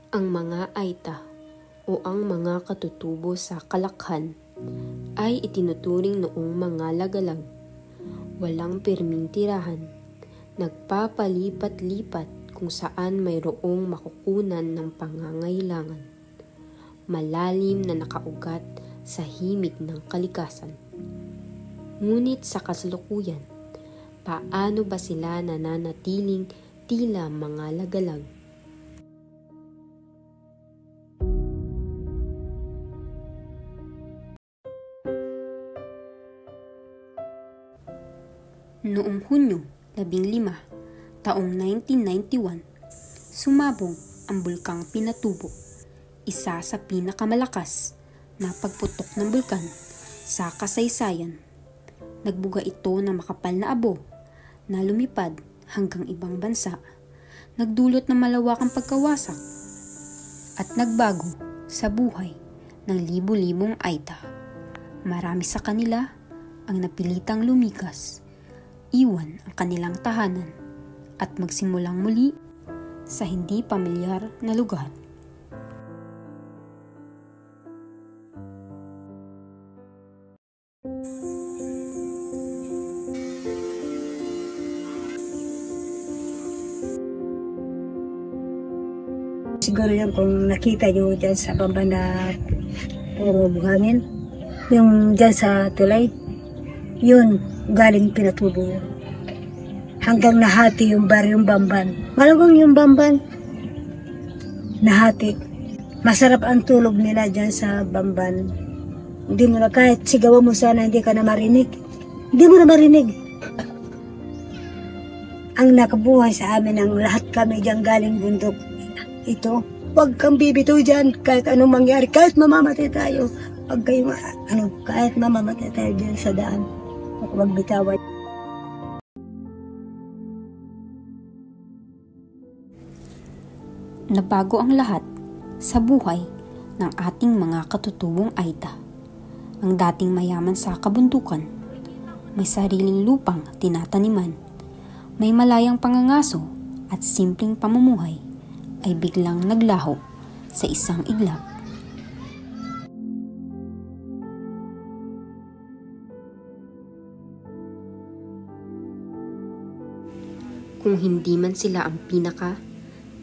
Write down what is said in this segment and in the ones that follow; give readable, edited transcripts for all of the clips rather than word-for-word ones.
Ang mga Aita o ang mga katutubo sa Kalakhan ay itinuturing noong mga lagalag, walang pirming tirahan, nagpapalipat-lipat kung saan mayroong makukunan ng pangangailangan, malalim na nakaugat sa himig ng kalikasan. Ngunit sa kasalukuyan, paano ba sila nananatiling tila mga lagalag? Noong Hunyo 15, taong 1991, sumabog ang bulkang Pinatubo, isa sa pinakamalakas na pagputok ng bulkan sa kasaysayan. Nagbuga ito ng makapal na abo na lumipad hanggang ibang bansa, nagdulot ng malawakang pagkawasak at nagbago sa buhay ng libu-libong Aita. Marami sa kanila ang napilitang lumikas, iwan ang kanilang tahanan at magsimulang muli sa hindi pamilyar na lugar. Siguro yan kung nakita nyo dyan sa baba na puro buhangin, yung dyan sa tulay, yun galing Pinatubo yun. Hanggang nahati yung baryong Bamban. Malawang yung Bamban, nahati. Masarap ang tulog nila dyan sa Bamban. Hindi mo na, kahit sigawan mo sana, hindi ka na marinig. Hindi mo na marinig. Ang nakabuhay sa amin, ang lahat kami dyan galing bundok. Ito, huwag kang bibitaw dyan kahit anong mangyari, kahit mamamatay tayo. Huwag kayo, kahit mamamatay tayo dyan sa daan. Huwag bitawan. Nabago ang lahat sa buhay ng ating mga katutubong Aita. Ang dating mayaman sa kabundukan, may sariling lupang tinataniman, may malayang pangangaso at simpleng pamumuhay, ay biglang naglaho sa isang iglap. Kung hindi man sila ang pinaka,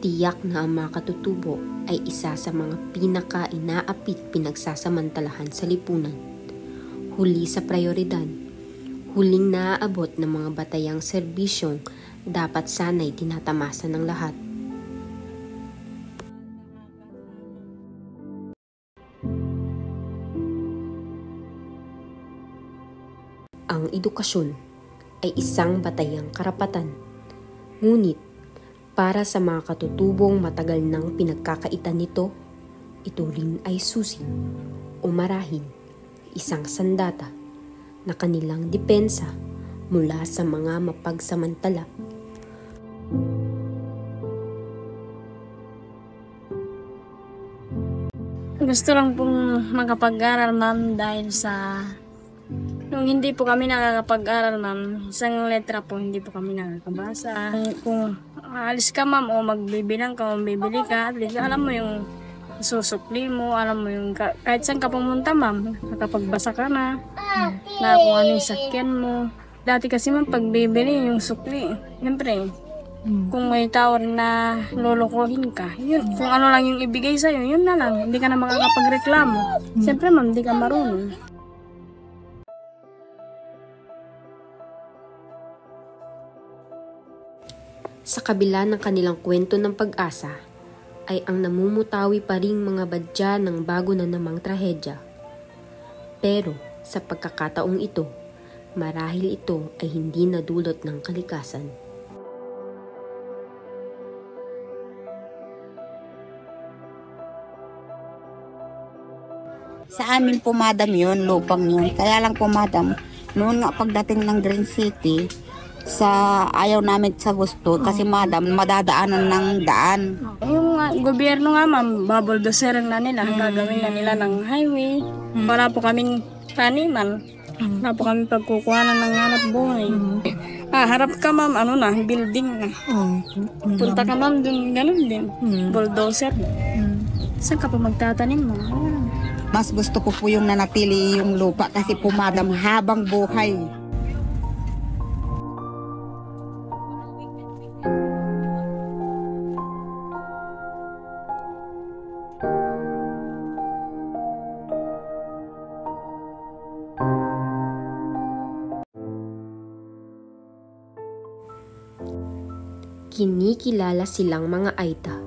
tiyak na ang mga katutubo ay isa sa mga pinaka-inaapit pinagsasamantalahan sa lipunan. Huli sa prioridad, huling naaabot ng mga batayang serbisyong dapat sana'y tinatamasa ng lahat. Ang edukasyon ay isang batayang karapatan. Ngunit, para sa mga katutubong matagal nang pinagkakaitan nito, ito rin ay susi o marahil isang sandata na kanilang depensa mula sa mga mapagsamantala. Gusto lang pong makapag-aral, ma'am, dahil sa nung hindi po kami nakakapag-aral, ma'am, isang letra po hindi po kami nakakabasa. Kung aalis ka, ma'am, o magbibilang ka o bibili ka, at least alam mo yung susukli mo, alam mo yung kahit saan ka pumunta, ma'am, nakapagbasa ka na kung ano yung sakyan mo. Dati kasi, ma'am, pag bibili yung sukli, siyempre, kung may tao na lolokohin ka, yun, kung ano lang yung ibigay sa'yo, yun na lang, hindi ka na makakapagreklamo. Siyempre, ma'am, hindi ka marunong. Sa kabila ng kanilang kwento ng pag-asa, ay ang namumutawi pa ring mga badya ng bago na namang trahedya. Pero sa pagkakataong ito, marahil ito ay hindi nadulot ng kalikasan. Sa amin po, madam, yun, lupang yun. Kaya lang po, madam, noon nga pagdating ng Green City, sa ayaw namin sa gusto kasi madam madadaanan ng daan. Yung gobyerno nga, ma'am, babuldoserin na nila, gagawin na nila ng highway. Wala po kaming taniman, wala po kami pagkukuhanan ng hanap buhay. harap ka ma'am, ano na, building na. Punta ka ma'am, dun, ganun din. Bulldozer. Saan ka pa magtatanim mo? Mas gusto ko po yung nanatili yung lupa kasi po madam habang buhay. Kinikilala silang mga Aita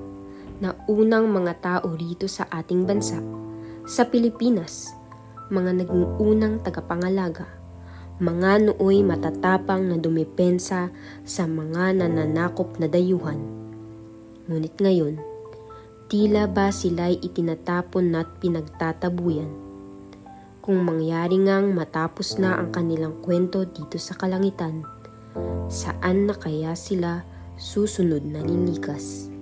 na unang mga tao rito sa ating bansa, sa Pilipinas, mga naging unang tagapangalaga, mga nooy matatapang na dumepensa sa mga nananakop na dayuhan. Ngunit ngayon, tila ba sila'y itinatapon at pinagtatabuyan? Kung mangyari ngang matapos na ang kanilang kwento dito sa kalangitan, saan na kaya sila susunod na lilikas?